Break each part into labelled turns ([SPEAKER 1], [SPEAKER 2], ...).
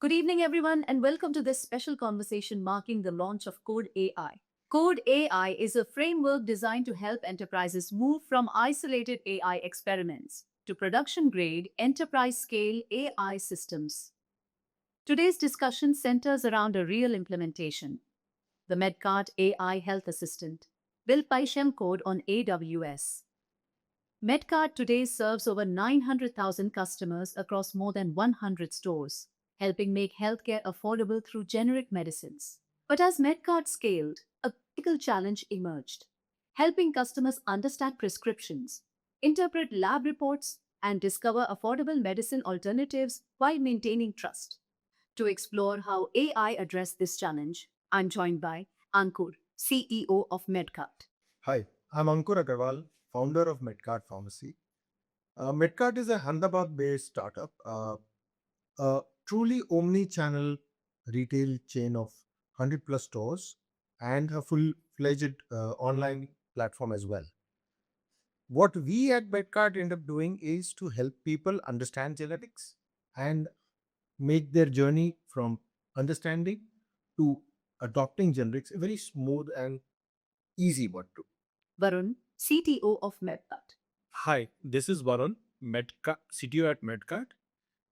[SPEAKER 1] Good evening, everyone, and welcome to this special conversation marking the launch of KODE AI. KODE AI is a framework designed to help enterprises move from isolated AI experiments to production grade, enterprise scale AI systems. Today's discussion centers around a real implementation, the Medkart AI Health Assistant, built by Shemcode on AWS. Medkart today serves over 900,000 customers across more than 100 stores, helping make healthcare affordable through generic medicines. But as Medkart scaled, a critical challenge emerged, helping customers understand prescriptions, interpret lab reports, and discover affordable medicine alternatives while maintaining trust. To explore how AI addressed this challenge, I'm joined by Ankur, CEO of Medkart.
[SPEAKER 2] Hi, I'm Ankur Agarwal, founder of Medkart Pharmacy. Medkart is a Ahmedabad-based startup, a truly omni-channel retail chain of 100 plus stores and a full-fledged online platform as well. What we at Medkart end up doing is to help people understand genetics and make their journey from understanding to adopting generics a very smooth and easy one too.
[SPEAKER 1] Varun, CTO of Medkart.
[SPEAKER 3] Hi, this is Varun, CTO at Medkart.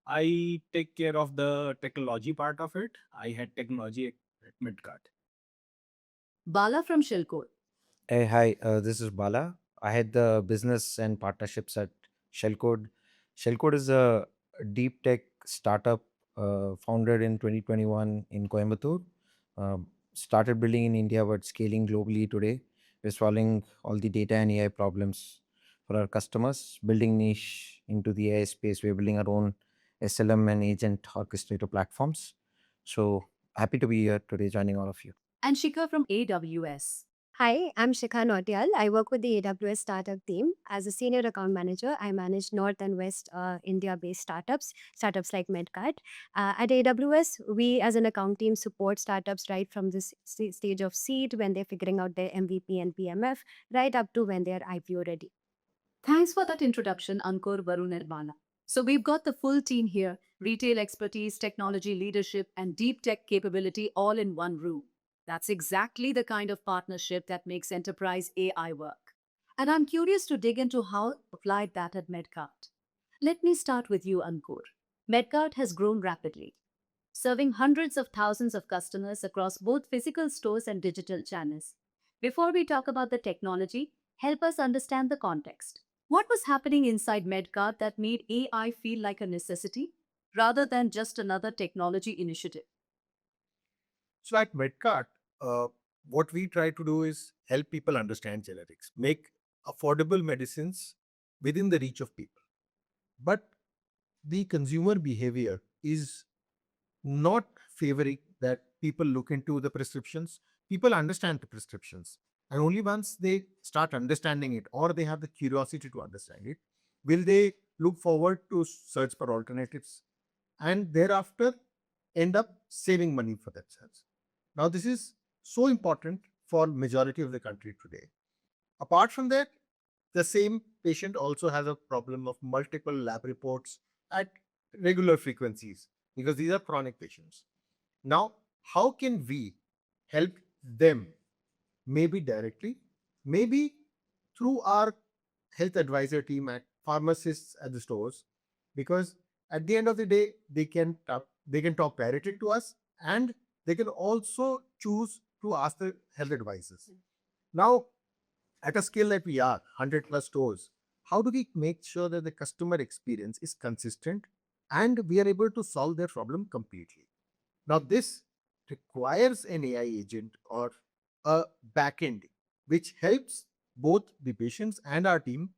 [SPEAKER 3] I take care of the technology part of it. I had technology at Medkart.
[SPEAKER 1] Bala from Shilkot.
[SPEAKER 4] Hey, hi, this is Bala. I had the business and partnerships at Shellcode. Shellcode is a deep tech startup founded in 2021 in Coimbatore. Started building in India but scaling globally today. We're solving all the data and AI problems for our customers, building niche into the AI space. We're building our own SLM and agent orchestrator platforms. So happy to be here today joining all of you.
[SPEAKER 1] And Shika from AWS.
[SPEAKER 5] Hi, I'm Shikha Nautiyal. I work with the AWS startup team. As a senior account manager, I manage North and West India-based startups like Medcart. At AWS, we as an account team support startups right from this stage of seed when they're figuring out their MVP and PMF, right up to when they're IPO ready.
[SPEAKER 1] Thanks for that introduction, Ankur, Varun, and Bala. So we've got the full team here, retail expertise, technology leadership, and deep tech capability all in one room. That's exactly the kind of partnership that makes enterprise AI work. And I'm curious to dig into how applied that at Medcart. Let me start with you, Ankur. Medcart has grown rapidly, serving hundreds of thousands of customers across both physical stores and digital channels. Before we talk about the technology, help us understand the context. What was happening inside Medcart that made AI feel like a necessity rather than just another technology initiative?
[SPEAKER 2] So at Medcart, what we try to do is help people understand genetics, make affordable medicines within the reach of people. But the consumer behavior is not favoring that people look into the prescriptions. People understand the prescriptions. And only once they start understanding it or they have the curiosity to understand it, will they look forward to search for alternatives and thereafter end up saving money for themselves. Now, this is so important for majority of the country today. Apart from that, the same patient also has a problem of multiple lab reports at regular frequencies because these are chronic patients. Now, how can we help them? Maybe directly, maybe through our health advisor team at pharmacists at the stores, because at the end of the day, they can talk directly to us and they can also choose to ask the health advisors. Now, at a scale that we are, 100 plus stores, how do we make sure that the customer experience is consistent and we are able to solve their problem completely? Now, this requires an AI agent or a backend which helps both the patients and our team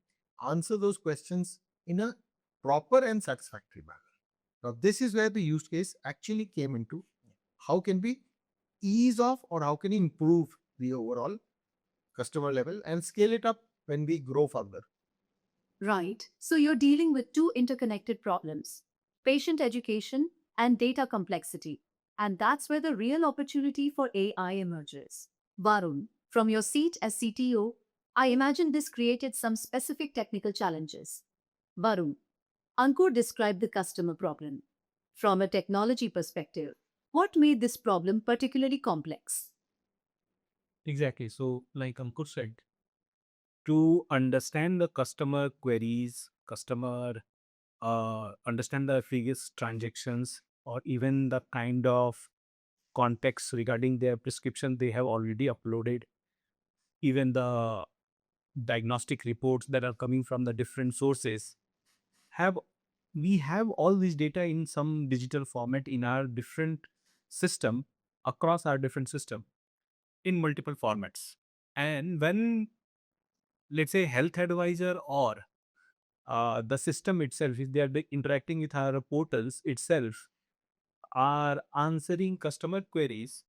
[SPEAKER 2] answer those questions in a proper and satisfactory manner. Now, this is where the use case actually came into. How can we ease off or how can we improve the overall customer level and scale it up when we grow further?
[SPEAKER 1] Right. So you're dealing with two interconnected problems, patient education and data complexity. And that's where the real opportunity for AI emerges. Varun, from your seat as CTO, I imagine this created some specific technical challenges. Varun, Ankur described the customer problem. From a technology perspective, what made this problem particularly complex?
[SPEAKER 3] Exactly. So, like Ankur said, to understand the customer queries, understand the previous transactions, or even the kind of context regarding their prescription they have already uploaded, even the diagnostic reports that are coming from the different sources, have we have all this data in some digital format in our different system, across our different system, in multiple formats. And when, let's say, health advisor or the system itself, if they are interacting with our portals itself, are answering customer queries,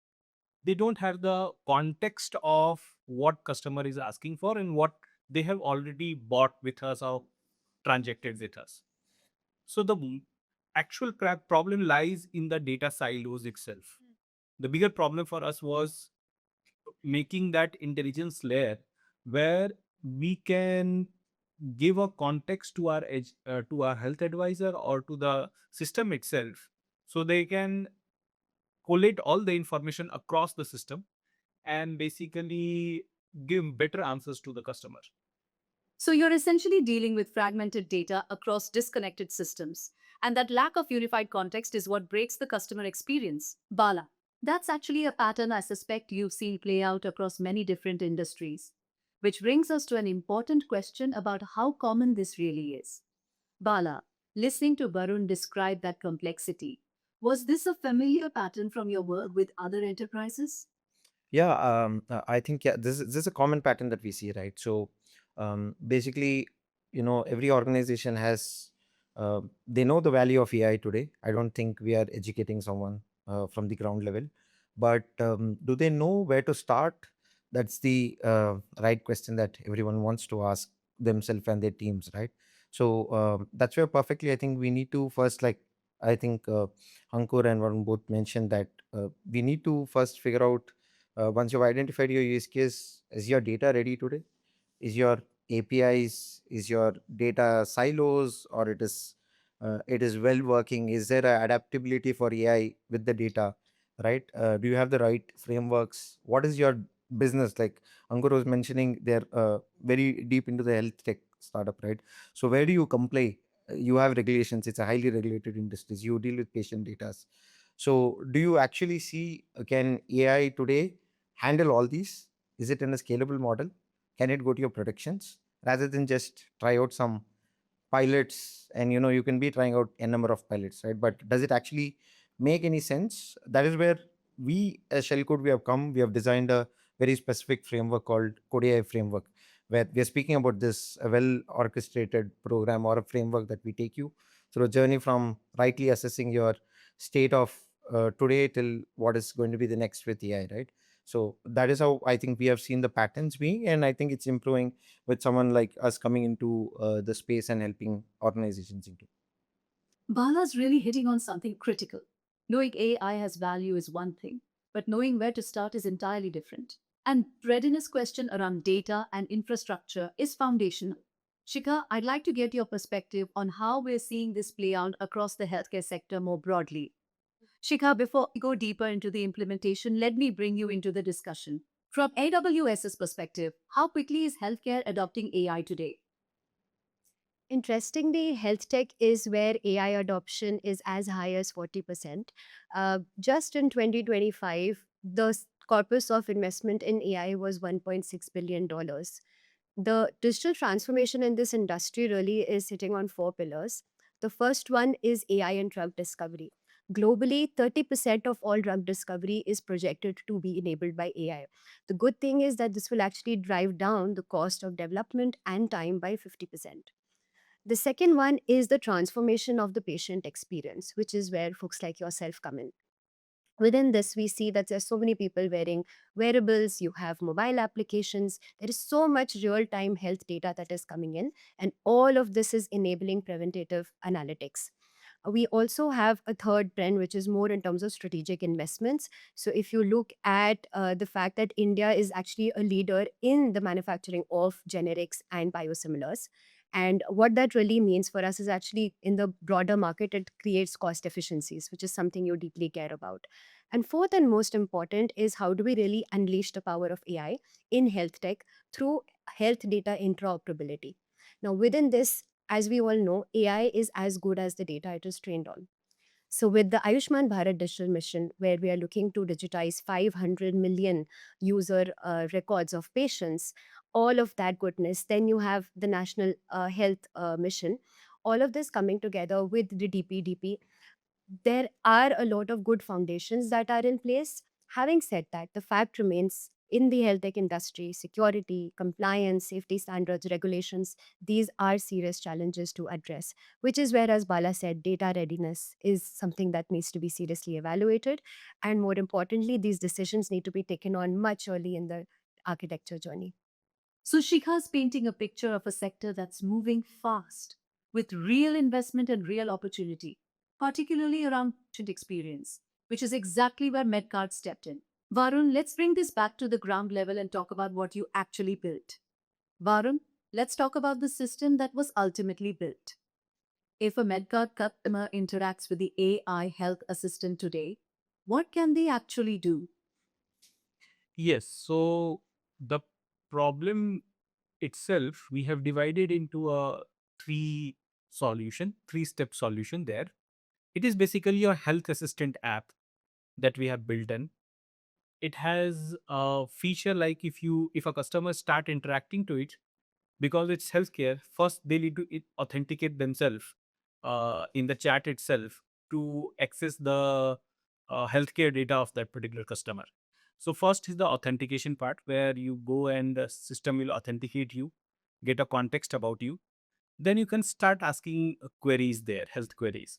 [SPEAKER 3] they don't have the context of what customer is asking for and what they have already bought with us or transacted with us. So the actual problem lies in the data silos itself. The bigger problem for us was making that intelligence layer where we can give a context to to our health advisor or to the system itself, so they can collate all the information across the system and basically give better answers to the customer.
[SPEAKER 1] So you're essentially dealing with fragmented data across disconnected systems. And that lack of unified context is what breaks the customer experience. Bala, that's actually a pattern I suspect you've seen play out across many different industries. Which brings us to an important question about how common this really is. Bala, listening to Barun describe that complexity, was this a familiar pattern from your work with other enterprises?
[SPEAKER 4] Yeah, I think yeah, this is a common pattern that we see, right? So, basically, every organization has they know the value of AI today. I don't think we are educating someone from the ground level, but do they know where to start? That's the right question that everyone wants to ask themselves and their teams, right? So that's where perfectly, I think we need to first, like I think Ankur and Varun both mentioned that we need to first figure out once you've identified your use case, is your data ready today? Is your APIs, is your data silos, or it is well working? Is there a adaptability for AI with the data, right? Do you have the right frameworks? What is your business? Like Ankur was mentioning, they're very deep into the health tech startup, right? So where do you comply? You have regulations. It's a highly regulated industry. You deal with patient data. So do you actually see, can AI today handle all these? Is it in a scalable model? Can it go to your predictions rather than just try out some pilots? And you can be trying out a number of pilots, right? But does it actually make any sense? That is where we as Shellcode, we have come. We have designed a very specific framework called KODE AI framework, where we are speaking about this a well orchestrated program or a framework that we take you through a journey from rightly assessing your state of today till what is going to be the next with AI, right? So that is how I think we have seen the patterns being, and I think it's improving with someone like us coming into the space and helping organizations into.
[SPEAKER 1] Bala's really hitting on something critical. Knowing AI has value is one thing, but knowing where to start is entirely different. And readiness question around data and infrastructure is foundational. Shikha, I'd like to get your perspective on how we're seeing this play out across the healthcare sector more broadly. Shikha, before we go deeper into the implementation, let me bring you into the discussion. From AWS's perspective, how quickly is healthcare adopting AI today?
[SPEAKER 5] Interestingly, health tech is where AI adoption is as high as 40%. Just in 2025, the corpus of investment in AI was $1.6 billion. The digital transformation in this industry really is sitting on four pillars. The first one is AI and drug discovery. Globally, 30% of all drug discovery is projected to be enabled by AI. The good thing is that this will actually drive down the cost of development and time by 50%. The second one is the transformation of the patient experience, which is where folks like yourself come in. Within this, we see that there's so many people wearing wearables, you have mobile applications, there is so much real-time health data that is coming in, and all of this is enabling preventative analytics. We also have a third trend, which is more in terms of strategic investments. So, if you look at the fact that India is actually a leader in the manufacturing of generics and biosimilars, And what that really means for us is actually in the broader market, it creates cost efficiencies, which is something you deeply care about. And fourth and most important is how do we really unleash the power of AI in health tech through health data interoperability. Now, within this, as we all know, AI is as good as the data it is trained on. So, with the Ayushman Bharat Digital Mission, where we are looking to digitize 500 million user records of patients, all of that goodness, then you have the National Health Mission, all of this coming together with the DPDP. There are a lot of good foundations that are in place. Having said that, the fact remains in the health tech industry, security, compliance, safety standards, regulations, these are serious challenges to address, which is where, as Bala said, data readiness is something that needs to be seriously evaluated. And more importantly, these decisions need to be taken on much early in the architecture journey.
[SPEAKER 1] So Shikha's painting a picture of a sector that's moving fast with real investment and real opportunity, particularly around patient experience, which is exactly where Medkart stepped in. Varun, let's bring this back to the ground level and talk about what you actually built. Varun, let's talk about the system that was ultimately built. If a Medcard customer interacts with the AI health assistant today, what can they actually do?
[SPEAKER 3] Yes. So the problem itself, we have divided into a three-step solution there. It is basically a health assistant app that we have built in. It has a feature like if a customer start interacting to it, because it's healthcare, first they need to authenticate themselves in the chat itself to access the healthcare data of that particular customer. So first is the authentication part, where you go and the system will authenticate you, get a context about you. Then you can start asking queries there, health queries.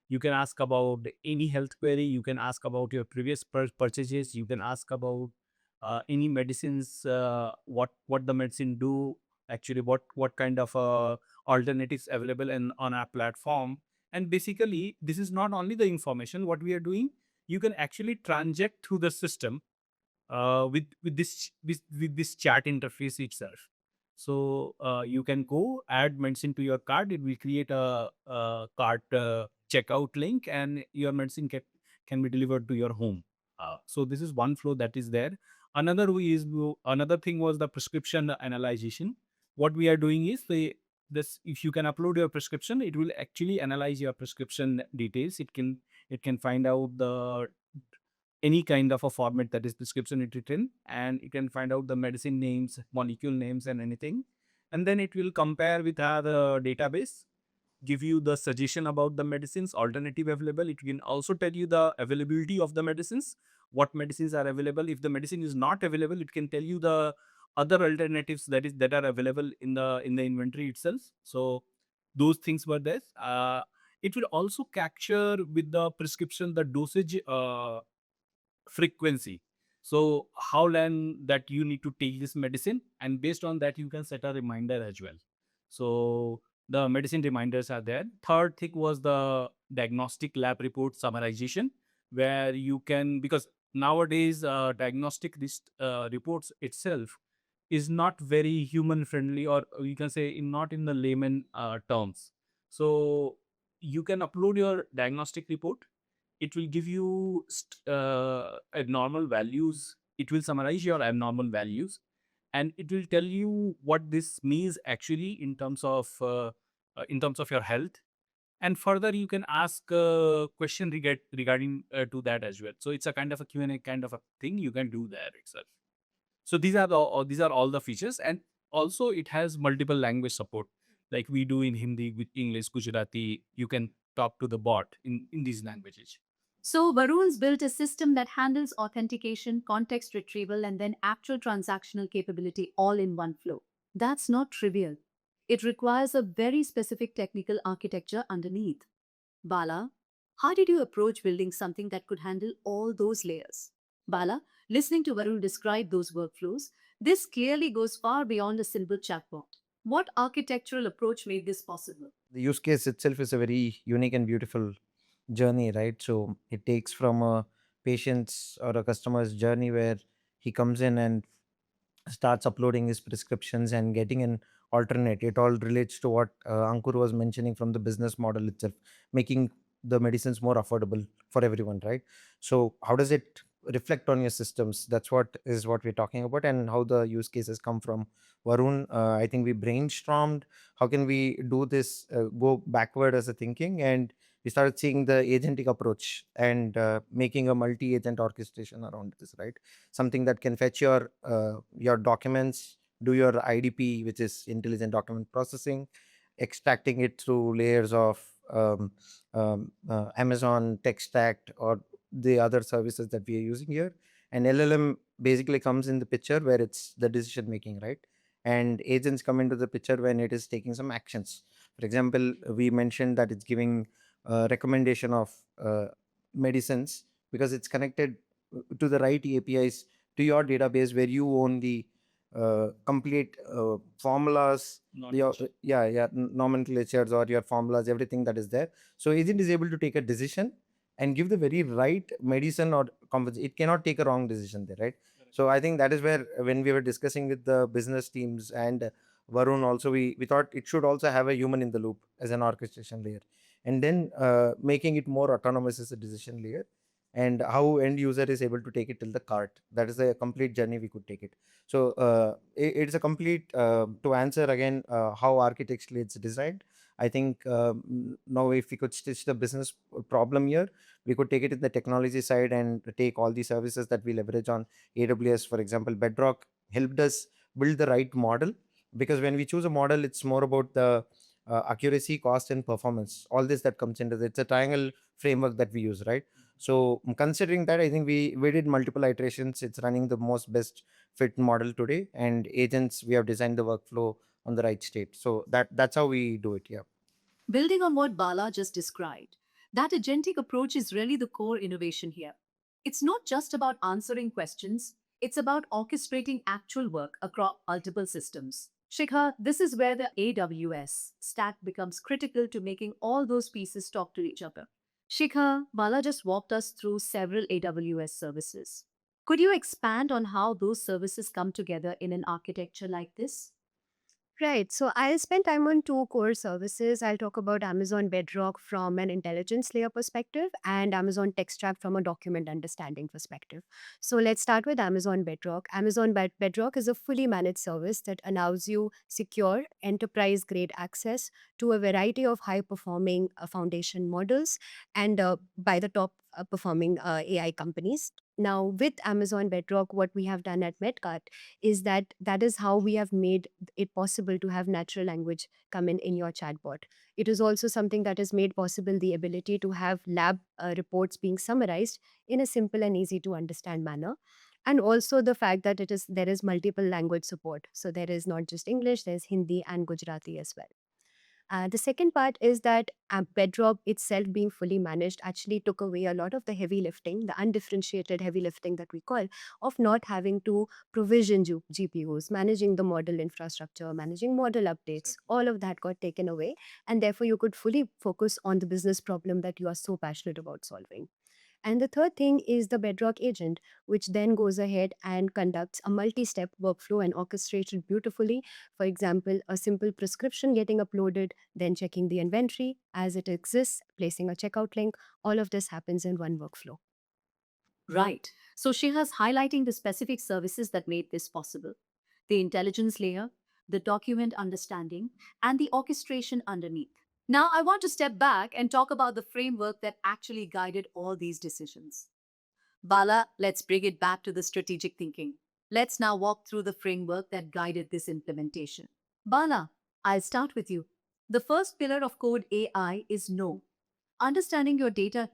[SPEAKER 3] You can ask about any health query. You can ask about your previous purchases. You can ask about any medicines, what the medicine do, actually what kind of alternatives available in on our platform. And basically, this is not only the information what we are doing. You can actually transact through the system with this chat interface itself. So you can go add medicine to your cart. It will create a cart checkout link, and your medicine can be delivered to your home. So this is one flow that is there. Another thing was the prescription analyzation. What we are doing is this if you can upload your prescription, it will actually analyze your prescription details. It can find out the any kind of a format that is prescription it written, and it can find out the medicine names, molecule names, and anything. And then it will compare with our database, give you the suggestion about the medicines alternative available. It can also tell you the availability of the medicines, what medicines are available. If the medicine is not available, it can tell you the other alternatives that are available in the inventory itself. So those things were there. It will also capture with the prescription the dosage frequency. So how long that you need to take this medicine, and based on that you can set a reminder as well. So the medicine reminders are there. Third thing was the diagnostic lab report summarization, where you can, because nowadays diagnostic list reports itself is not very human friendly, or you can say not in the layman terms. So you can upload your diagnostic report. It will give you abnormal values. It will summarize your abnormal values, and it will tell you what this means actually in terms of your health. And further, you can ask a question regarding to that as well. So it's a kind of a Q&A kind of a thing you can do there itself. So these are all the features, and also it has multiple language support, like we do in Hindi, with English, Gujarati. You can talk to the bot in these languages.
[SPEAKER 1] So Varun's built a system that handles authentication, context retrieval, and then actual transactional capability all in one flow. That's not trivial. It requires a very specific technical architecture underneath. Bala, how did you approach building something that could handle all those layers? Bala, listening to Varun describe those workflows, this clearly goes far beyond a simple chatbot. What architectural approach made this possible?
[SPEAKER 4] The use case itself is a very unique and beautiful journey, right? So it takes from a patient's or a customer's journey where he comes in and starts uploading his prescriptions and getting in alternate. It all relates to what Ankur was mentioning from the business model itself, making the medicines more affordable for everyone, right? So how does it reflect on your systems? That's what we're talking about, and how the use cases come from Varun. I think we brainstormed how can we do this, go backward as a thinking, and we started seeing the agentic approach and making a multi-agent orchestration around this, right? Something that can fetch your documents, do your IDP, which is intelligent document processing, extracting it through layers of Amazon tech stack or the other services that we are using here. And LLM basically comes in the picture where it's the decision making, right? And agents come into the picture when it is taking some actions. For example, we mentioned that it's giving recommendation of medicines because it's connected to the right APIs to your database where you own the complete formulas, nomenclatures or your formulas, everything that is there. So agent is able to take a decision and give the very right medicine or compensation. It cannot take a wrong decision there, right? So I think that is where when we were discussing with the business teams and Varun also, we thought it should also have a human in the loop as an orchestration layer, and then making it more autonomous as a decision layer, and how end user is able to take it till the cart. That is a complete journey we could take it. So it's a complete to answer again how architecturally it's designed. I think now if we could stitch the business problem here, we could take it in the technology side and take all the services that we leverage on AWS. For example, Bedrock helped us build the right model, because when we choose a model, it's more about the accuracy, cost, and performance. All this that comes into it. It's a triangle framework that we use, right? So considering that, I think we did multiple iterations. It's running the most best fit model today, and agents, we have designed the workflow on the right state. So that's how we do it. Yeah.
[SPEAKER 1] Building on what Bala just described, that agentic approach is really the core innovation here. It's not just about answering questions, it's about orchestrating actual work across multiple systems. Shikha, this is where the AWS stack becomes critical to making all those pieces talk to each other. Shikha, Bala just walked us through several AWS services. Could you expand on how those services come together in an architecture like this?
[SPEAKER 5] Right. So I'll spend time on two core services. I'll talk about Amazon Bedrock from an intelligence layer perspective and Amazon Textract from a document understanding perspective. So let's start with Amazon Bedrock. Amazon Bedrock is a fully managed service that allows you secure enterprise grade access to a variety of high performing foundation models and by the top performing AI companies. Now, with Amazon Bedrock, what we have done at Medkart is that is how we have made it possible to have natural language come in your chatbot. It is also something that has made possible the ability to have lab reports being summarized in a simple and easy to understand manner, and also the fact that there is multiple language support. So there is not just English, there's Hindi and Gujarati as well. The second part is that Bedrock itself being fully managed actually took away a lot of the heavy lifting, the undifferentiated heavy lifting that we call, of not having to provision GPUs, managing the model infrastructure, managing model updates. All of that got taken away, and therefore you could fully focus on the business problem that you are so passionate about solving. And the third thing is the Bedrock agent, which then goes ahead and conducts a multi step workflow and orchestrated beautifully. For example, a simple prescription getting uploaded, then checking the inventory as it exists, placing a checkout link. All of this happens in one workflow.
[SPEAKER 1] Right. So Shikha's highlighting the specific services that made this possible: the intelligence layer, the document understanding, and the orchestration underneath. Now, I want to step back and talk about the framework that actually guided all these decisions. Bala, let's bring it back to the strategic thinking. Let's now walk through the framework that guided this implementation. Bala, I'll start with you. The first pillar of Code AI is know. Understanding your data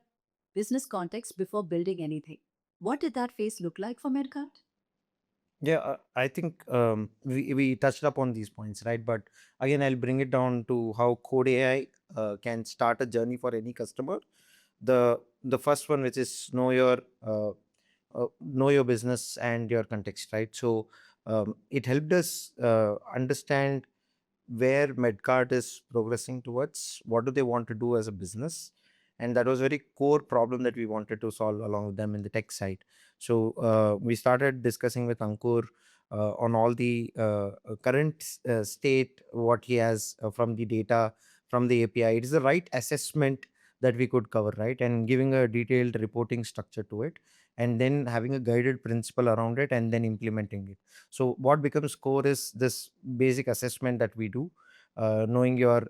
[SPEAKER 1] business context before building anything. What did that phase look like for Medcart?
[SPEAKER 4] Yeah, I think we touched upon these points, right? But again, I'll bring it down to how Code AI can start a journey for any customer. The first one, which is know your business and your context, right? So it helped us understand where Medcart is progressing towards, what do they want to do as a business, and that was a very core problem that we wanted to solve along with them in the tech side. So we started discussing with Ankur on all the current state, what he has from the data, from the API. It is the right assessment that we could cover, right? And giving a detailed reporting structure to it, and then having a guided principle around it, and then implementing it. So what becomes core is this basic assessment that we do, knowing your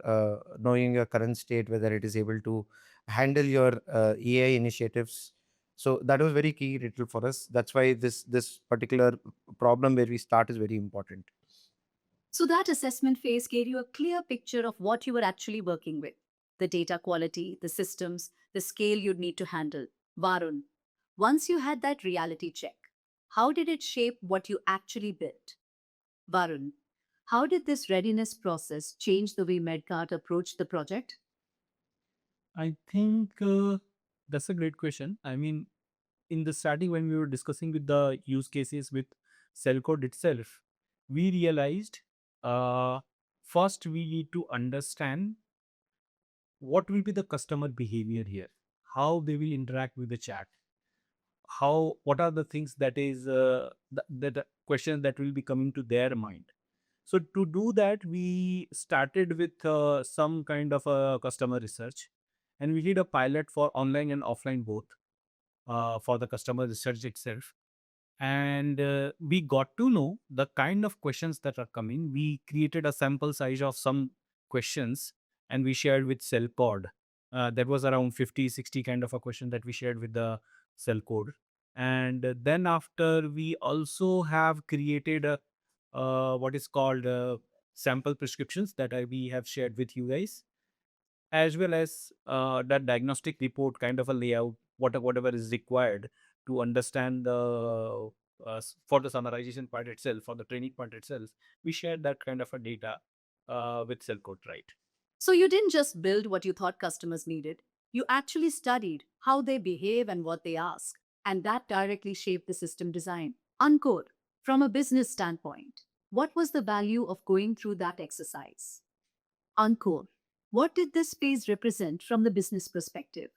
[SPEAKER 4] current state, whether it is able to handle your AI initiatives. So that was very key ritual for us. That's why this particular problem where we start is very important.
[SPEAKER 1] So that assessment phase gave you a clear picture of what you were actually working with: the data quality, the systems, the scale you'd need to handle. Varun, once you had that reality check, how did it shape what you actually built? Varun, how did this readiness process change the way Medcart approached the project?
[SPEAKER 3] I think that's a great question. I mean, in the starting, when we were discussing with the use cases with cell code itself, we realized uh, first we need to understand what will be the customer behavior here, how they will interact with the chat, how what are the things that is that questions that will be coming to their mind. So to do that, we started with some kind of a customer research, and we did a pilot for online and offline both for the customer research itself. And we got to know the kind of questions that are coming. We created a sample size of some questions, and we shared with cell code. That was around 50, 60 kind of a question that we shared with the cell code. And then after, we also have created a what is called sample prescriptions that we have shared with you guys, as well as that diagnostic report kind of a layout, whatever is required to understand the for the summarization part itself, for the training part itself. We share that kind of a data with cell code, right?
[SPEAKER 1] So you didn't just build what you thought customers needed, you actually studied how they behave and what they ask, and that directly shaped the system design. Uncode, from a business standpoint, what was the value of going through that exercise? Uncode, what did this phase represent from the business perspective?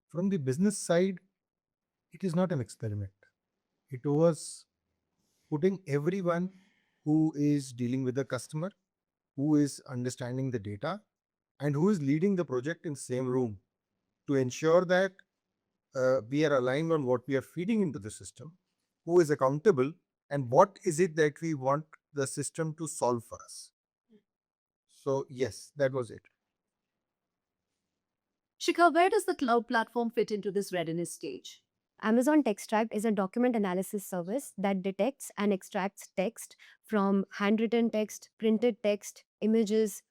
[SPEAKER 2] From the business side, it is not an experiment. It was putting everyone who is dealing with the customer, who is understanding the data, and who is leading the project in same room to ensure that we are aligned on what we are feeding into the system, who is accountable, and what is it that we want the system to solve for us. So yes, that was it.
[SPEAKER 1] Shikha, where does the cloud platform fit into this readiness stage?
[SPEAKER 5] Amazon Textract is a document analysis service that detects and extracts text from handwritten text, printed text, images,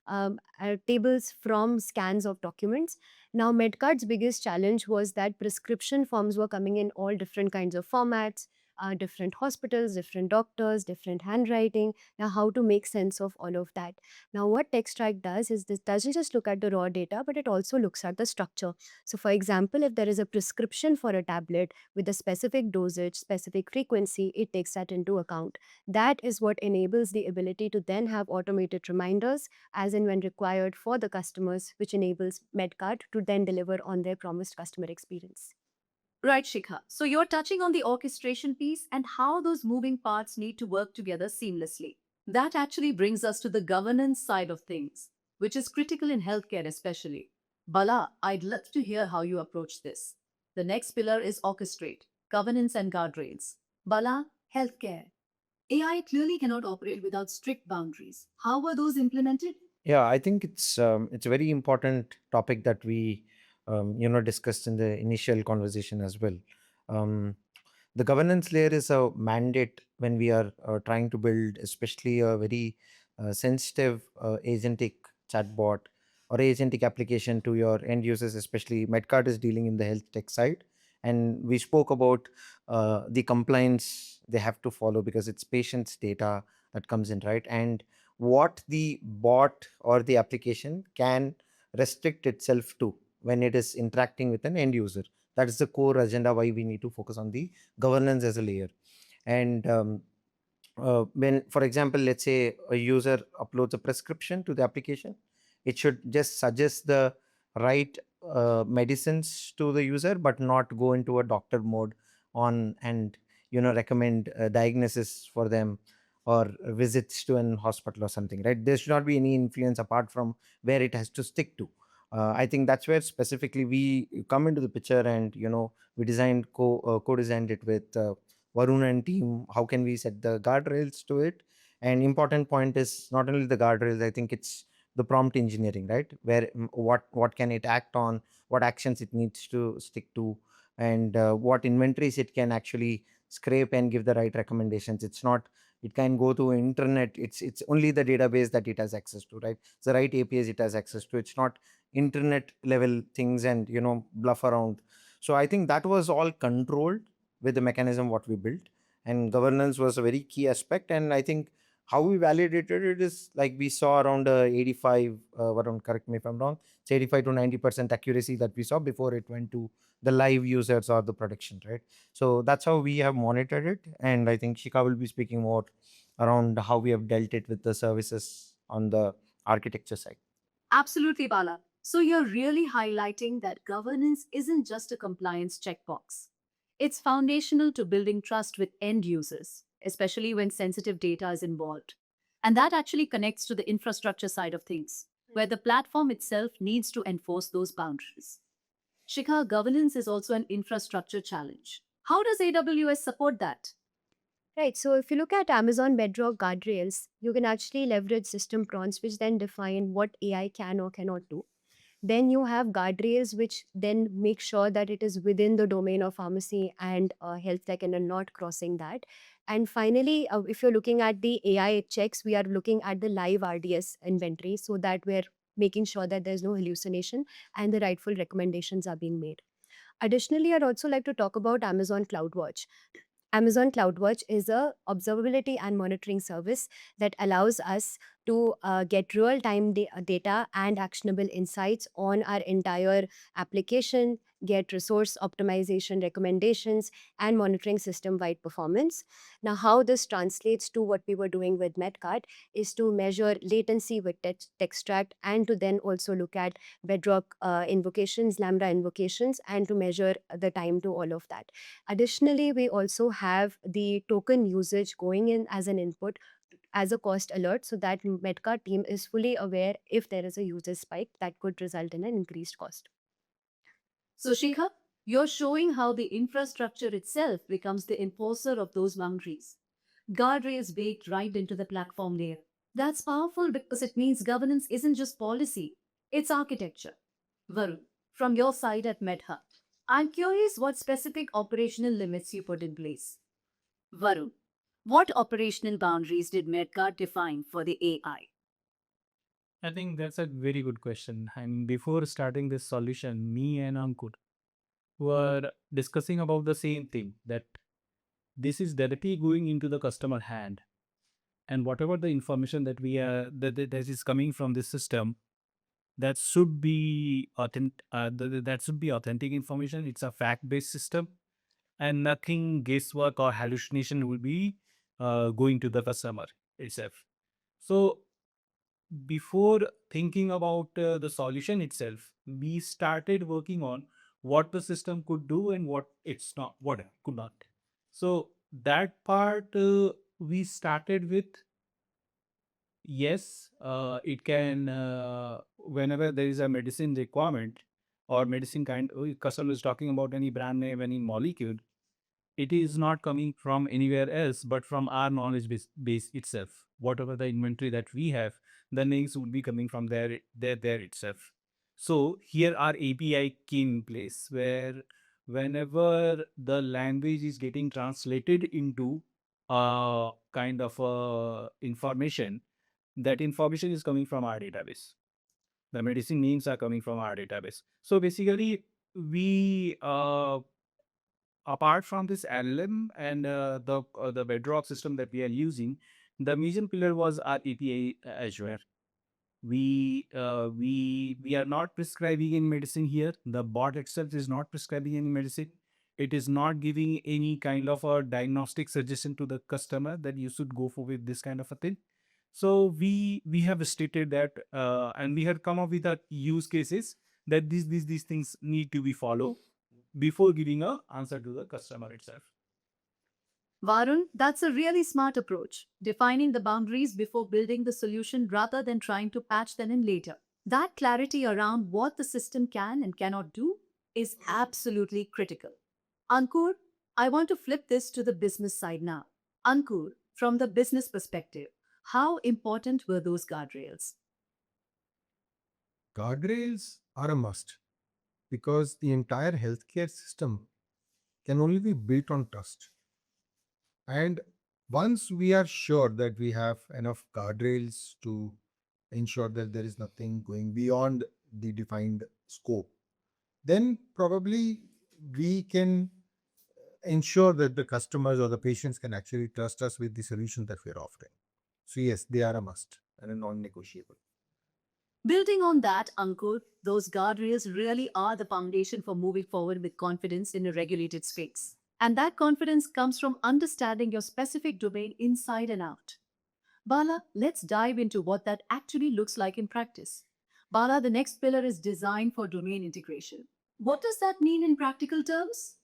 [SPEAKER 5] tables from scans of documents. Now, Medcart's biggest challenge was that prescription forms were coming in all different kinds of formats, different hospitals, different doctors, different handwriting. Now, how to make sense of all of that? Now, what Textract does is this doesn't just look at the raw data, but it also looks at the structure. So, for example, if there is a prescription for a tablet with a specific dosage, specific frequency, it takes that into account. That is what enables the ability to then have automated reminders as and when required for the customers, which enables Medcart to then deliver on their promised customer experience.
[SPEAKER 1] Right, Shikha. So you're touching on the orchestration piece and how those moving parts need to work together seamlessly. That actually brings us to the governance side of things, which is critical in healthcare especially. Bala, I'd love to hear how you approach this. The next pillar is orchestrate, governance and guardrails. Bala, healthcare. AI clearly cannot operate without strict boundaries. How were those implemented?
[SPEAKER 4] Yeah, I think it's a very important topic that we discussed in the initial conversation as well. Um, the governance layer is a mandate when we are trying to build, especially a very sensitive agentic chatbot or agentic application to your end users. Especially, Medcard is dealing in the health tech side, and we spoke about the compliance they have to follow because it's patients' data that comes in, right? And what the bot or the application can restrict itself to when it is interacting with an end user. That is the core agenda why we need to focus on the governance as a layer. And when, for example, let's say a user uploads a prescription to the application, it should just suggest the right medicines to the user, but not go into a doctor mode on. And recommend diagnosis for them, or visits to an hospital or something, right? There should not be any influence apart from where it has to stick to. I think that's where specifically we come into the picture, and we co-designed it with Varun and team. How can we set the guardrails to it? And important point is not only the guardrails. I think it's the prompt engineering, right? Where what can it act on, what actions it needs to stick to, and what inventories it can actually scrape and give the right recommendations. It's not, it can go to internet. It's only the database that it has access to, right? It's the right APIs it has access to. It's not internet level things and bluff around. So I think that was all controlled with the mechanism what we built, and governance was a very key aspect. And I think how we validated it is like we saw around 85, Varun, correct me if I'm wrong, it's 85 to 90% accuracy that we saw before it went to the live users or the production, right? So that's how we have monitored it. And I think Shika will be speaking more around how we have dealt it with the services on the architecture side.
[SPEAKER 1] Absolutely, Bala. So you're really highlighting that governance isn't just a compliance checkbox. It's foundational to building trust with end users, especially when sensitive data is involved. And that actually connects to the infrastructure side of things, where the platform itself needs to enforce those boundaries. Shikha, governance is also an infrastructure challenge. How does AWS support that?
[SPEAKER 5] Right. So if you look at Amazon Bedrock guardrails, you can actually leverage system prompts which then define what AI can or cannot do. Then you have guardrails which then make sure that it is within the domain of pharmacy and health tech and are not crossing that. And finally, if you're looking at the AI checks, we are looking at the live RDS inventory so that we're making sure that there's no hallucination and the rightful recommendations are being made. Additionally, I'd also like to talk about Amazon CloudWatch. Amazon CloudWatch is a observability and monitoring service that allows us to get real-time data and actionable insights on our entire application, get resource optimization recommendations, and monitoring system-wide performance. Now, how this translates to what we were doing with Medkart is to measure latency with Textract and to then also look at Bedrock invocations, Lambda invocations, and to measure the time to all of that. Additionally, we also have the token usage going in as an input as a cost alert so that Medcart team is fully aware if there is a user spike that could result in an increased cost.
[SPEAKER 1] So, Shikha, you're showing how the infrastructure itself becomes the enforcer of those boundaries. Guardrails baked right into the platform layer. That's powerful because it means governance isn't just policy, it's architecture. Varun, from your side at MedHub, I'm curious what specific operational limits you put in place. Varun, what operational boundaries did Medcart define for the AI?
[SPEAKER 3] I think that's a very good question. And before starting this solution, me and Ankur were discussing about the same thing, that this is directly going into the customer hand, and whatever the information that we are that is coming from this system, that should be that should be authentic information. It's a fact based system, and nothing guesswork or hallucination will be going to the customer itself. So before thinking about the solution itself, we started working on what the system could do and what it's not, what it could not. So that part we started with, yes, it can, whenever there is a medicine requirement or medicine kind, customer is talking about any brand name, any molecule, it is not coming from anywhere else but from our knowledge base itself. Whatever the inventory that we have, the names would be coming from there itself. So here our API came in place, where whenever the language is getting translated into kind of information, that information is coming from our database. The medicine names are coming from our database. So basically, we apart from this LLM and the Bedrock system that we are using, the major pillar was our API Azure. We are not prescribing any medicine here. The bot itself is not prescribing any medicine. It is not giving any kind of a diagnostic suggestion to the customer that you should go for with this kind of a thing. So we have stated that, and we have come up with the use cases that these things need to be followed before giving a answer to the customer itself.
[SPEAKER 1] Varun, that's a really smart approach, defining the boundaries before building the solution rather than trying to patch them in later. That clarity around what the system can and cannot do is absolutely critical. Ankur, I want to flip this to the business side now. Ankur, from the business perspective, how important were those guardrails?
[SPEAKER 2] Guardrails are a must because the entire healthcare system can only be built on trust. And once we are sure that we have enough guardrails to ensure that there is nothing going beyond the defined scope, then probably we can ensure that the customers or the patients can actually trust us with the solution that we're offering. So yes, they are a must and a non-negotiable.
[SPEAKER 1] Building on that, Ankur, those guardrails really are the foundation for moving forward with confidence in a regulated space. And that confidence comes from understanding your specific domain inside and out. Bala, let's dive into what that actually looks like in practice. Bala, the next pillar is design for domain integration. What does that mean in practical terms?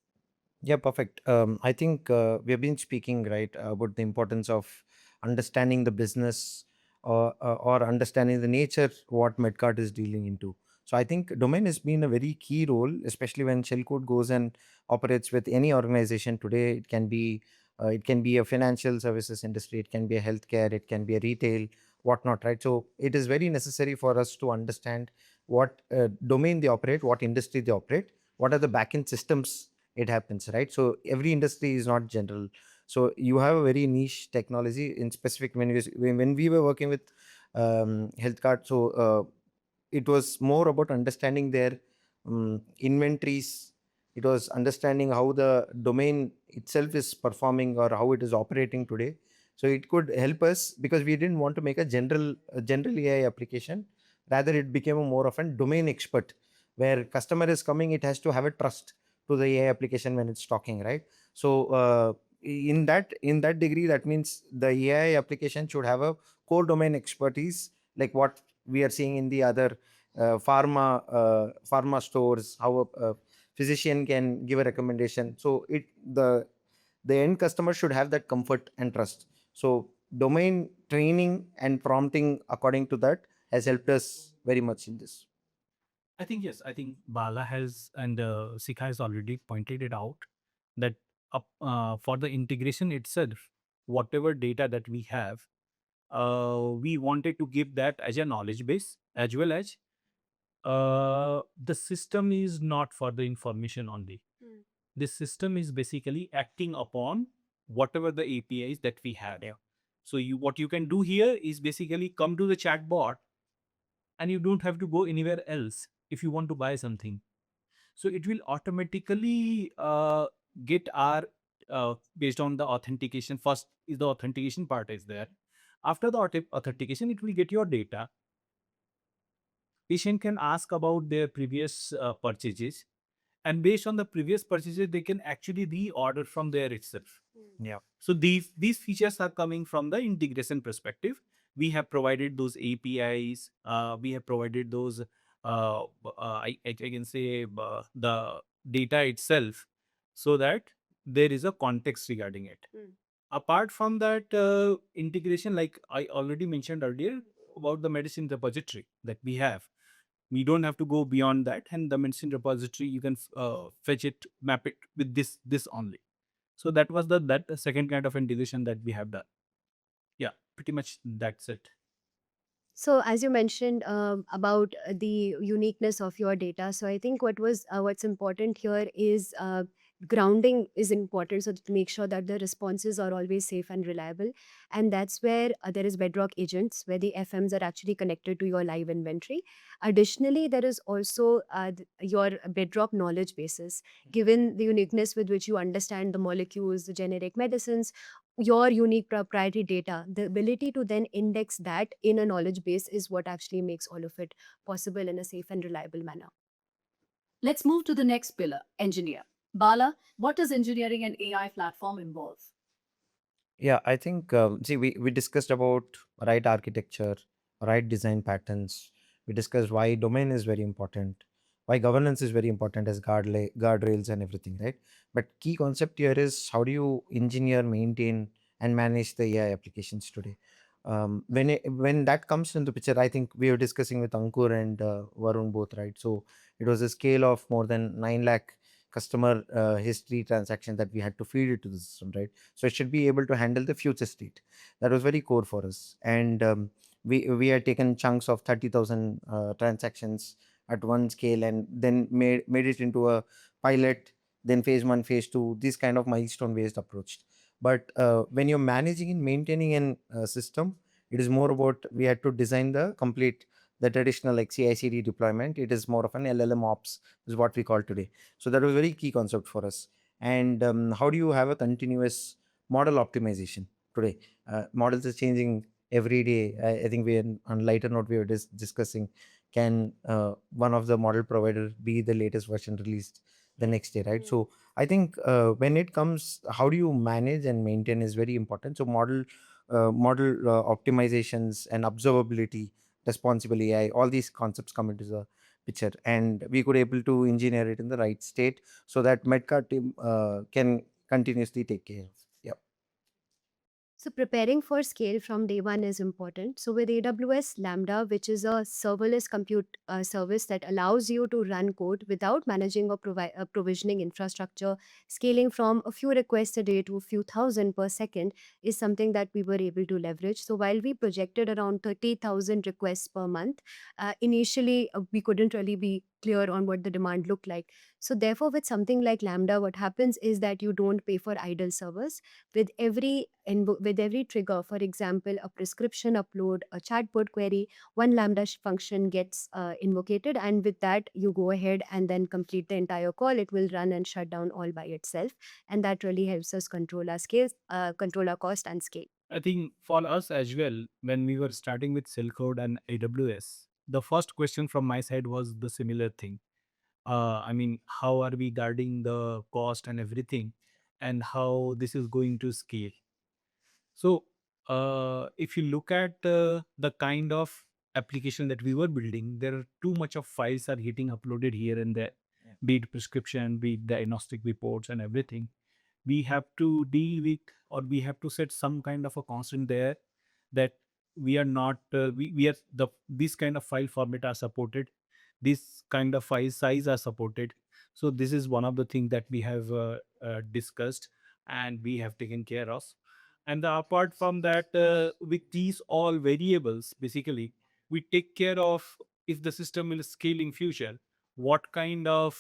[SPEAKER 4] Yeah, perfect. I think we have been speaking right about the importance of understanding the business or understanding the nature what Medcart is dealing into. So I think domain has been a very key role, especially when Shellcode goes and operates with any organization today. It can be a financial services industry, it can be a healthcare, it can be a retail, whatnot, right? So it is very necessary for us to understand what domain they operate, what industry they operate, what are the backend systems it happens, right? So every industry is not general. So you have a very niche technology in specific. When we were working with health card, so it was more about understanding their inventories. It was understanding how the domain itself is performing or how it is operating today. So it could help us because we didn't want to make a general AI application. Rather, it became a more of a domain expert where customer is coming, it has to have a trust to the AI application when it's talking, right? So in that degree, that means the AI application should have a core domain expertise, like what we are seeing in the other pharma stores, how a physician can give a recommendation. So the end customer should have that comfort and trust. So domain training and prompting according to that has helped us very much in this.
[SPEAKER 3] I think yes. I think Bala has and Sikha has already pointed it out that for the integration itself, whatever data that we have, we wanted to give that as a knowledge base as well as the system is not for the information only. This system is basically acting upon whatever the APIs that we have. Yeah. So what you can do here is basically come to the chatbot and you don't have to go anywhere else if you want to buy something. So it will automatically get our based on the authentication. First is the authentication part is there. After the authentication, it will get your data. Patient can ask about their previous purchases, and based on the previous purchases, they can actually reorder from there itself. Yeah. So these features are coming from the integration perspective. We have provided those APIs. We have provided those. I can say the data itself, so that there is a context regarding it. Apart from that integration, like I already mentioned earlier about the medicine repository that we have, we don't have to go beyond that, and the medicine repository you can fetch it, map it with this only. So that was the second kind of integration that we have done. Yeah, pretty much that's it.
[SPEAKER 5] So, as you mentioned about the uniqueness of your data, so I think what's important here is grounding is important, so to make sure that the responses are always safe and reliable, and that's where there is Bedrock agents, where the FMs are actually connected to your live inventory. Additionally, there is also your Bedrock knowledge bases, given the uniqueness with which you understand the molecules, the generic medicines, your unique proprietary data, the ability to then index that in a knowledge base is what actually makes all of it possible in a safe and reliable manner.
[SPEAKER 1] Let's move to the next pillar, engineer. Bala, what does engineering an AI platform involve?
[SPEAKER 4] Yeah, I think see we discussed about right architecture, right design patterns. We discussed why domain is very important. why governance is very important as guardrails and everything, right? But key concept here is how do you engineer, maintain, and manage the AI applications today. When that comes into picture, I think we were discussing with Ankur and Varun both, right? So it was a scale of more than 9 lakh customer history transaction that we had to feed it to the system, right? So it should be able to handle the future state. That was very core for us. And we had taken chunks of 30,000 transactions at one scale, and then made it into a pilot, then phase 1, phase 2, this kind of milestone based approach. But when you're managing and maintaining an system, it is more about, we had to design the traditional like CI/CD deployment. It is more of an LLM ops, is what we call today. So that was very key concept for us. And how do you have a continuous model optimization today? Models is changing every day. I think we, on lighter note, we were discussing, can one of the model provider be the latest version released the next day, right? So I think when it comes, how do you manage and maintain is very important. So model optimizations and observability, responsible AI, all these concepts come into the picture, and we could able to engineer it in the right state so that Medkart team can continuously take care of. Yeah.
[SPEAKER 5] So preparing for scale from day one is important. So with AWS Lambda, which is a serverless compute service that allows you to run code without managing or provisioning infrastructure, scaling from a few requests a day to a few thousand per second is something that we were able to leverage. So while we projected around 30,000 requests per month, initially we couldn't really be clear on what the demand looked like. So therefore, with something like Lambda, what happens is that you don't pay for idle servers. With every trigger, for example, a prescription upload, a chatbot query, one Lambda function gets invocated, and with that you go ahead and then complete the entire call. It will run and shut down all by itself, and that really helps us control our cost and scale.
[SPEAKER 3] I think for us as well, when we were starting with Silk and AWS, the first question from my side was the similar thing. I mean, how are we guarding the cost and everything, and how this is going to scale? So, if you look at the kind of application that we were building, there are too much of files are getting uploaded here and there, be it prescription, be it diagnostic reports and everything. We have to deal with, or we have to set some kind of a constant there that we are not, we are this kind of file format are supported, this kind of file size are supported. So this is one of the things that we have discussed and we have taken care of. And apart from that, with these all variables, basically, we take care of if the system will scale in future, what kind of,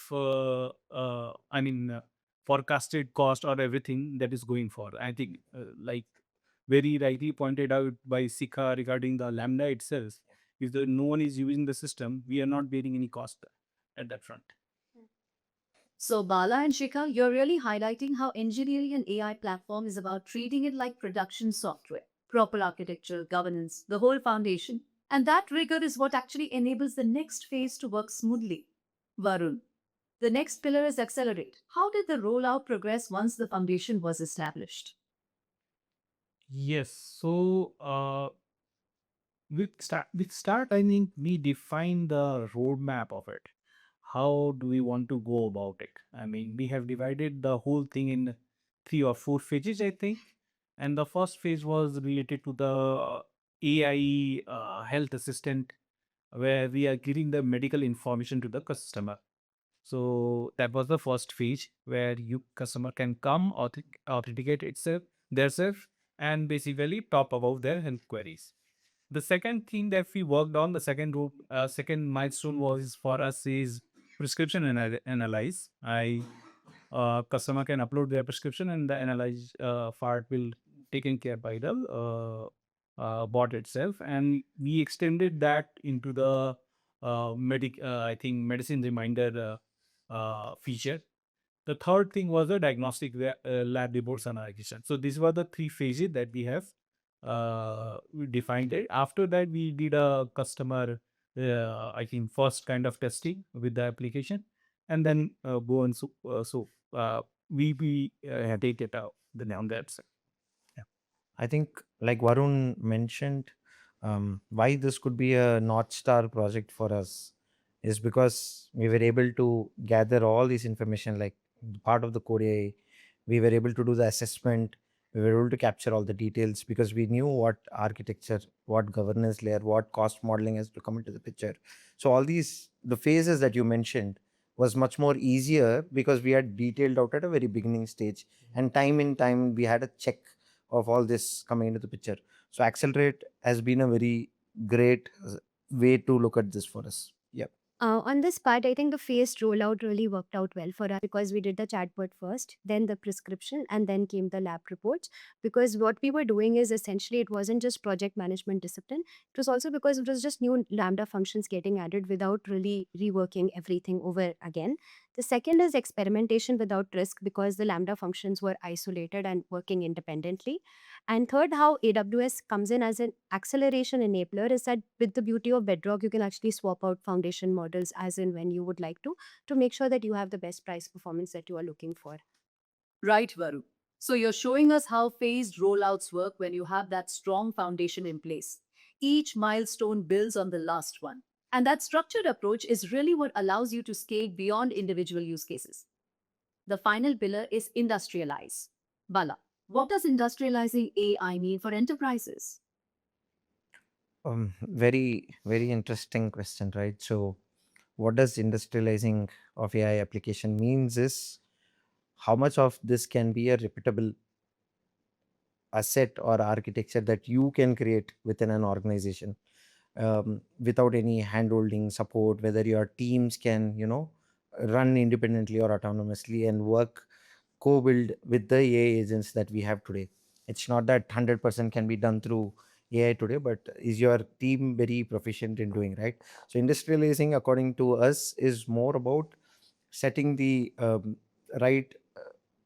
[SPEAKER 3] forecasted cost or everything that is going for. I think, like very rightly pointed out by Sikha regarding the Lambda itself, if no one is using the system, we are not bearing any cost at that front.
[SPEAKER 1] So, Bala and Shikha, you're really highlighting how engineering an AI platform is about treating it like production software, proper architecture, governance, the whole foundation. And that rigor is what actually enables the next phase to work smoothly. Varun, the next pillar is accelerate. How did the rollout progress once the foundation was established?
[SPEAKER 3] Yes. So, with start, I think we define the roadmap of it. How do we want to go about it? I mean, we have divided the whole thing in 3 or 4 phases, I think. And the first phase was related to the AI health assistant, where we are giving the medical information to the customer. So that was the first phase where you customer can come authenticate itself, themselves, and basically talk about their health queries. The second thing that we worked on, the second milestone was for us is prescription analyze. Customer can upload their prescription and the analyze part will taken care by the bot itself, and we extended that into the I think medicine reminder feature. The third thing was the diagnostic lab reports analysis. So these were the 3 phases that we defined it. After that, we did a customer, I think, first kind of testing with the application, and then go and we take it out on that side.
[SPEAKER 4] I think, like Varun mentioned, why this could be a North Star project for us is because we were able to gather all this information, like part of the KODE AI. We were able to do the assessment. We were able to capture all the details because we knew what architecture, what governance layer, what cost modeling has to come into the picture. So all these, the phases that you mentioned was much more easier because we had detailed out at a very beginning stage, and time in time we had a check of all this coming into the picture. So accelerate has been a very great way to look at this for us. Yeah.
[SPEAKER 5] On this part, I think the phased rollout really worked out well for us because we did the chatbot first, then the prescription, and then came the lab reports. Because what we were doing is essentially it wasn't just project management discipline, it was also because it was just new Lambda functions getting added without really reworking everything over again. The second is experimentation without risk because the Lambda functions were isolated and working independently. And third, how AWS comes in as an acceleration enabler is that with the beauty of Bedrock, you can actually swap out foundation models as in when you would like to make sure that you have the best price performance that you are looking for.
[SPEAKER 1] Right, Varu. So you're showing us how phased rollouts work when you have that strong foundation in place. Each milestone builds on the last one. And that structured approach is really what allows you to scale beyond individual use cases. The final pillar is industrialize. Bala, what does industrializing AI mean for enterprises?
[SPEAKER 4] Very interesting question, right? So, what does industrializing of AI application means is how much of this can be a repeatable asset or architecture that you can create within an organization, without any handholding support, whether your teams can, run independently or autonomously and work co-build with the AI agents that we have today. It's not that 100% can be done through AI today, but is your team very proficient in doing, right? So industrializing, according to us, is more about setting the right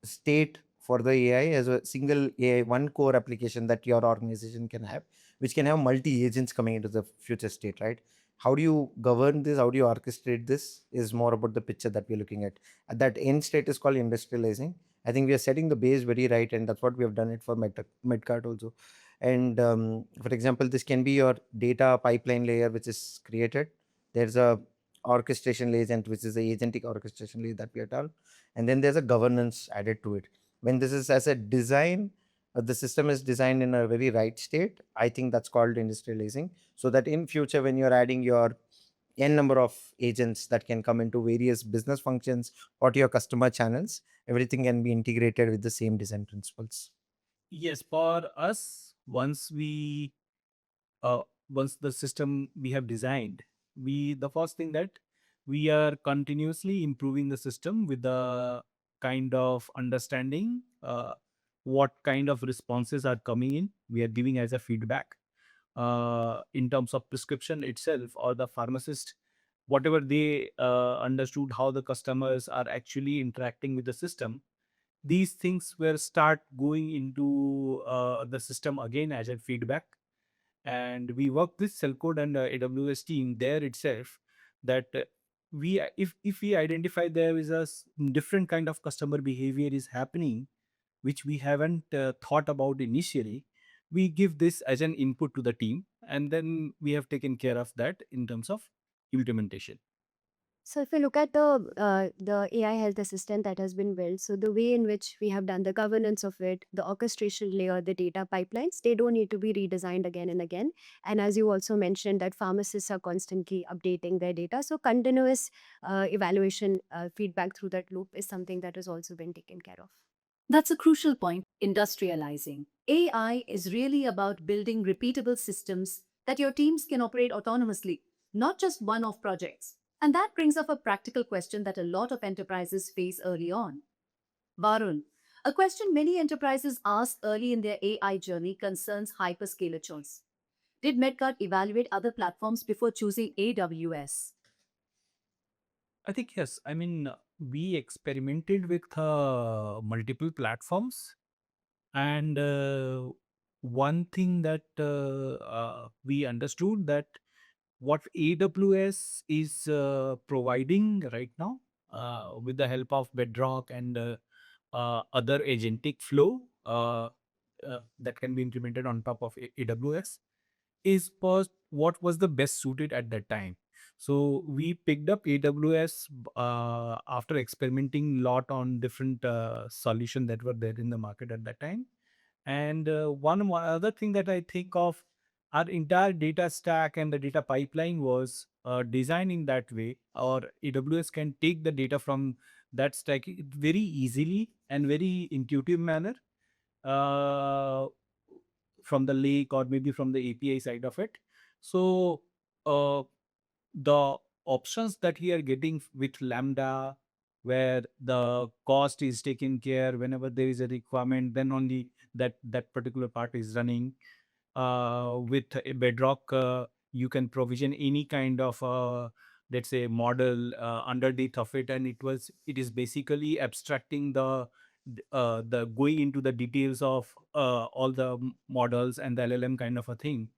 [SPEAKER 4] state for the AI as a single AI, one core application that your organization can have, which can have multi agents coming into the future state, right? How do you govern this? How do you orchestrate this? Is more about the picture that we're looking at. At that end state is called industrializing. I think we are setting the base very right, and that's what we have done it for Medkart also. And for example, this can be your data pipeline layer, which is created. There's a orchestration agent, which is the agentic orchestration layer that we are done, and then there's a governance added to it. When this is as a design, the system is designed in a very right state. I think that's called industrializing, so that in future when you're adding your n number of agents that can come into various business functions or to your customer channels, everything can be integrated with the same design principles.
[SPEAKER 3] Yes, for us, uh, once the system we have designed, the first thing that we are continuously improving the system with the kind of understanding what kind of responses are coming in. We are giving as a feedback in terms of prescription itself or the pharmacist, whatever they understood how the customers are actually interacting with the system. These things were start going into the system again as a feedback, and we work with Cellcode and AWS team there itself that if we identify there is different kind of customer behavior is happening which we haven't thought about initially, we give this as an input to the team, and then we have taken care of that in terms of implementation.
[SPEAKER 5] So if you look at the AI health assistant that has been built, so the way in which we have done the governance of it, the orchestration layer, the data pipelines, they don't need to be redesigned again and again. And as you also mentioned, that pharmacists are constantly updating their data, so continuous evaluation feedback through that loop is something that has also been taken care of.
[SPEAKER 1] That's a crucial point. Industrializing. AI is really about building repeatable systems that your teams can operate autonomously, not just one off projects. And that brings up a practical question that a lot of enterprises face early on. Varun, a question many enterprises ask early in their AI journey concerns hyperscaler choice. Did Medcart evaluate other platforms before choosing AWS?
[SPEAKER 3] I think yes. I mean, we experimented with multiple platforms, and one thing that we understood that what AWS is providing right now with the help of Bedrock and other agentic flow that can be implemented on top of AWS is what was the best suited at that time. So we picked up AWS after experimenting a lot on different solutions that were there in the market at that time. And one other thing that I think of, our entire data stack and the data pipeline was designed in that way, or AWS can take the data from that stack very easily and very intuitive manner, uh, from the lake or maybe from the API side of it. So uh, the options that we are getting with Lambda, where the cost is taken care whenever there is a requirement, then only that particular part is running. With a Bedrock, you can provision any kind of let's say model underneath of it, and it is basically abstracting the going into the details of all the models and the LLM kind of a thing,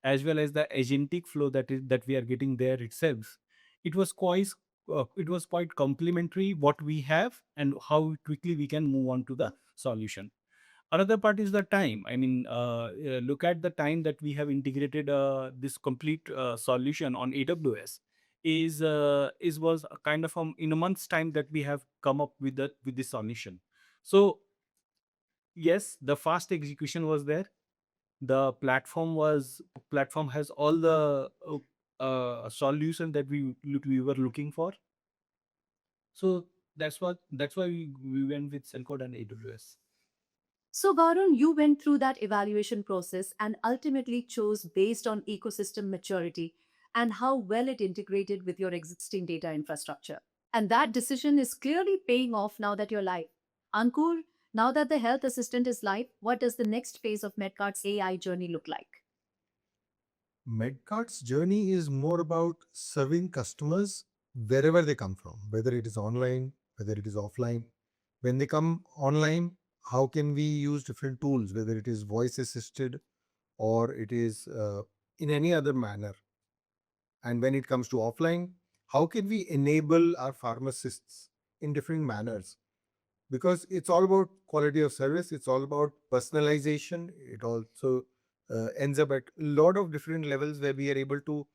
[SPEAKER 3] as well as the agentic flow that we are getting there itself. It was quite complementary what we have and how quickly we can move on to the solution. Another part is the time. I mean, look at the time that we have integrated this complete solution on AWS. Is was a kind of in a month's time that we have come up with this solution. So yes, the fast execution was there. The platform has all the solution that we were looking for. So that's why we went with Cellcode and AWS.
[SPEAKER 1] So, Varun, you went through that evaluation process and ultimately chose based on ecosystem maturity and how well it integrated with your existing data infrastructure. And that decision is clearly paying off now that you're live. Ankur, now that the health assistant is live, what does the next phase of Medkart's AI journey look like?
[SPEAKER 2] Medkart's journey is more about serving customers wherever they come from, whether it is online, whether it is offline. When they come online, how can we use different tools, whether it is voice assisted or it is in any other manner? And when it comes to offline, how can we enable our pharmacists in different manners? Because it's all about quality of service, it's all about personalization. It also ends up at a lot of different levels where we are able to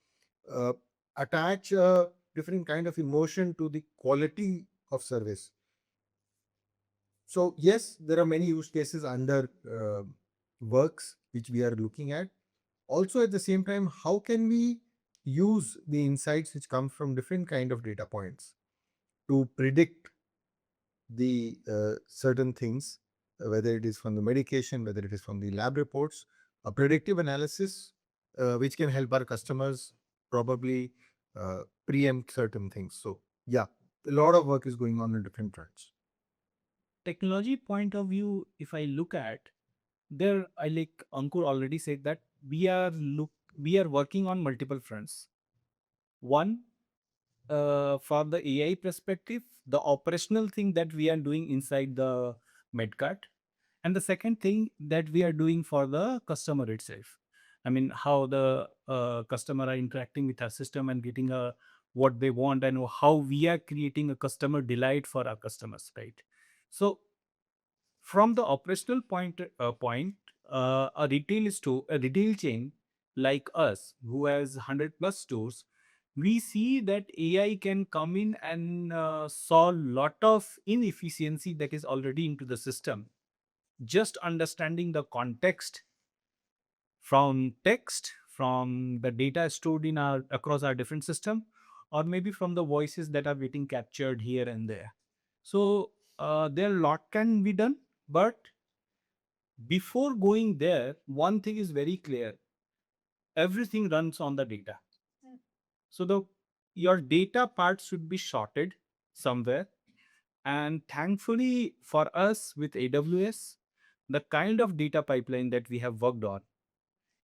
[SPEAKER 2] uh, attach a different kind of emotion to the quality of service. So yes, there are many use cases under works which we are looking at. Also at the same time, how can we use the insights which come from different kind of data points to predict the certain things, whether it is from the medication, whether it is from the lab reports, a predictive analysis which can help our customers probably preempt certain things. So yeah, a lot of work is going on different fronts.
[SPEAKER 3] Technology point of view, if I look at there, I like Ankur already said that we are working on multiple fronts. One, for the AI perspective, the operational thing that we are doing inside the Medcart, and the second thing that we are doing for the customer itself. I mean, how the customer are interacting with our system and getting what they want, and how we are creating a customer delight for our customers, right? So from the operational point, a retail chain like us, who has 100 plus stores, we see that AI can come in and solve lot of inefficiency that is already into the system. Just understanding the context from text, from the data stored in our across our different system, or maybe from the voices that are getting captured here and there. So there a lot can be done, but before going there, one thing is very clear: everything runs on the data. So the your data part should be sorted somewhere. And thankfully for us with AWS, the kind of data pipeline that we have worked on,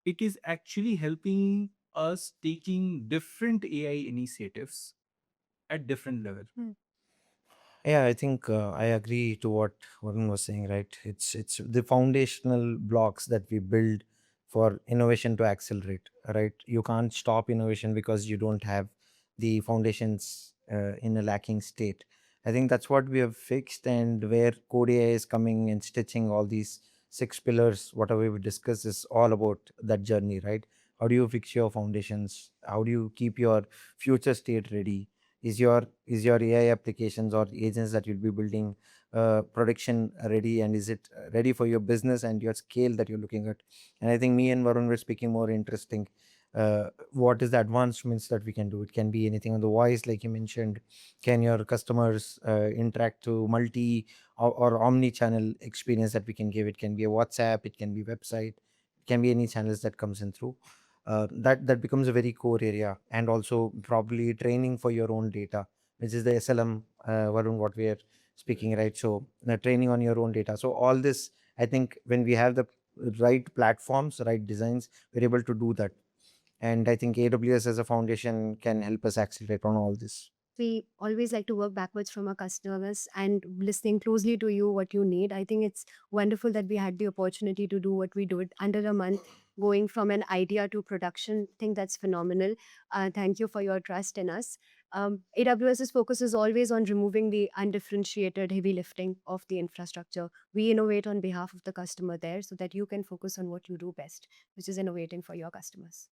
[SPEAKER 3] it is actually helping us taking different AI initiatives at different level.
[SPEAKER 4] Yeah, I think I agree to what Varun was saying. Right, it's the foundational blocks that we build for innovation to accelerate. Right, you can't stop innovation because you don't have the foundations in a lacking state. I think that's what we have fixed, and where KODE AI is coming and stitching all these six pillars. Whatever we discussed is all about that journey, right? How do you fix your foundations? How do you keep your future state ready? Is your AI applications or agents that you'll be building production ready, and is it ready for your business and your scale that you're looking at? And I think me and Varun were speaking more interesting. What is the advancements that we can do? It can be anything on the voice, like you mentioned. Can your customers interact to multi or omni-channel experience that we can give? It can be a WhatsApp, it can be website, it can be any channels that comes in through. That becomes a very core area, and also probably training for your own data, which is the SLM, Varun, what we are speaking, right? So training on your own data. So all this, I think, when we have the right platforms, right designs, we're able to do that. And I think AWS as a foundation can help us accelerate on all this.
[SPEAKER 5] We always like to work backwards from our customers and listening closely to you what you need. I think it's wonderful that we had the opportunity to do what we did under a month, going from an idea to production. I think that's phenomenal. Thank you for your trust in us. AWS's focus is always on removing the undifferentiated heavy lifting of the infrastructure. We innovate on behalf of the customer there so that you can focus on what you do best, which is innovating for your customers.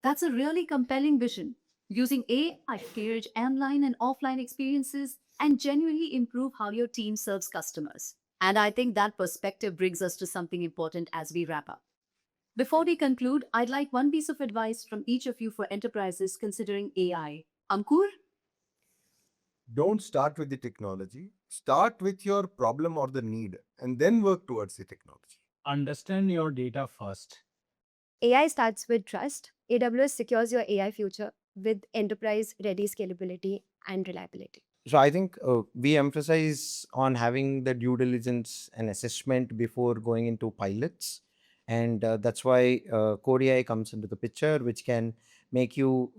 [SPEAKER 1] That's a really compelling vision. Using AI to encourage online and offline experiences and genuinely improve how your team serves customers. And I think that perspective brings us to something important as we wrap up. Before we conclude, I'd like one piece of advice from each of you for enterprises considering AI. Ankur?
[SPEAKER 2] Don't start with the technology. Start with your problem or the need, and then work towards the technology.
[SPEAKER 3] Understand your data first.
[SPEAKER 5] AI starts with trust. AWS secures your AI future with enterprise-ready scalability and reliability.
[SPEAKER 4] So I think we emphasize on having the due diligence and assessment before going into pilots. And that's why KODE AI comes into the picture, which can make you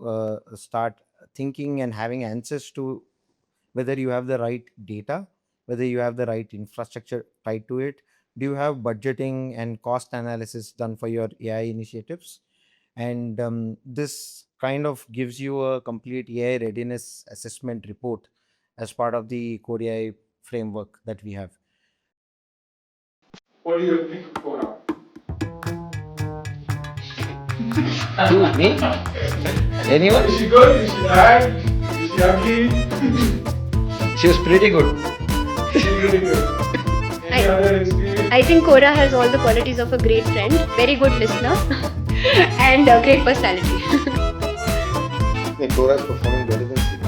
[SPEAKER 4] start thinking and having answers to whether you have the right data, whether you have the right infrastructure tied to it. Do you have budgeting and cost analysis done for your AI initiatives? And this kind of gives you a complete AI readiness assessment report as part of the KODE AI framework that we have.
[SPEAKER 6] What do you think of Kona?
[SPEAKER 7] Who, me? Anyone?
[SPEAKER 6] Is she good? Is she bad? Is she ugly?
[SPEAKER 7] She was pretty good.
[SPEAKER 6] She's really good. Any other experience?
[SPEAKER 5] I think Kora has all the qualities of a great friend, very good listener, and a great personality.
[SPEAKER 7] Kora is performing better than Siri.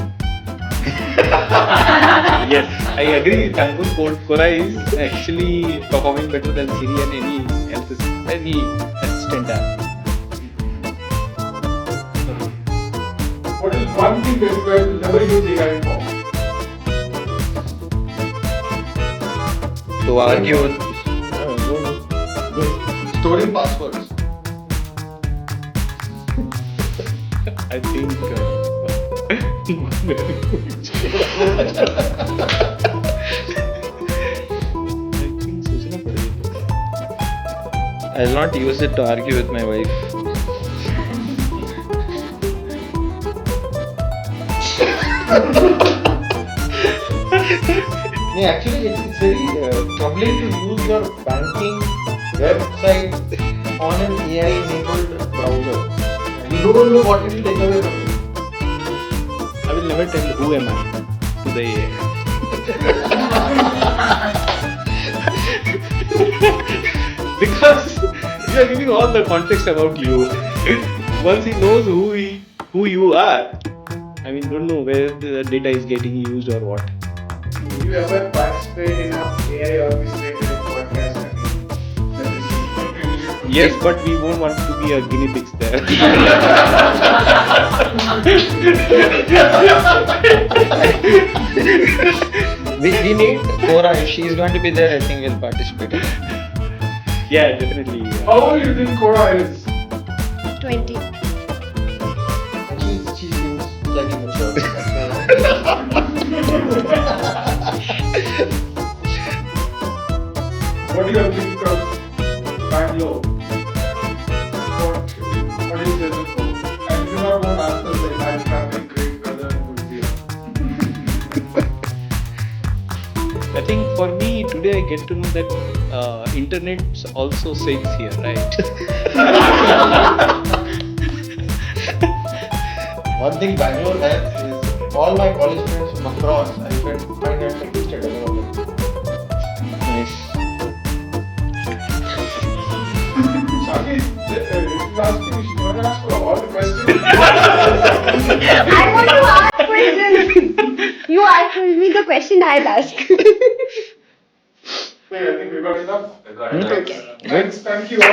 [SPEAKER 8] Yes, I agree. Ankur, Kora is actually performing better than Siri and any assistant app.
[SPEAKER 6] What is one thing that you guys will never use AI for?
[SPEAKER 7] To argue with storing passwords.
[SPEAKER 8] I think.
[SPEAKER 7] I'll not use it to argue with my wife. Yeah, actually, it's very troubling to use your banking website on an AI-enabled browser. You don't know what it will take away from you.
[SPEAKER 8] I will never tell who am I to the AI. Because you are giving all the context about you. Once he knows who you are, I mean, don't know where the data is getting used or what.
[SPEAKER 6] Do you ever participate in an AI orchestrated podcast?
[SPEAKER 8] Yes, but we won't want to be a guinea pigs there.
[SPEAKER 7] We need Kora. If she is going to be there, I think we'll participate.
[SPEAKER 8] Yeah, definitely.
[SPEAKER 6] How old do you think Kora is?
[SPEAKER 5] 20.
[SPEAKER 7] She seems slightly mature.
[SPEAKER 6] What do you think of Bangalore? What is it? And you not want answers like I'm having great brother and good deal.
[SPEAKER 8] I think for me today I get to know that internet also sings here, right?
[SPEAKER 7] One thing Bangalore has is all my college friends from across, I can find them at least a development.
[SPEAKER 8] Nice.
[SPEAKER 6] Shaki, if you ask me, you should not ask for all the questions.
[SPEAKER 5] I want to ask questions. You asked me the question I'll ask.
[SPEAKER 6] Wait, I think we got enough.
[SPEAKER 8] Okay.
[SPEAKER 6] Thanks, thank you all.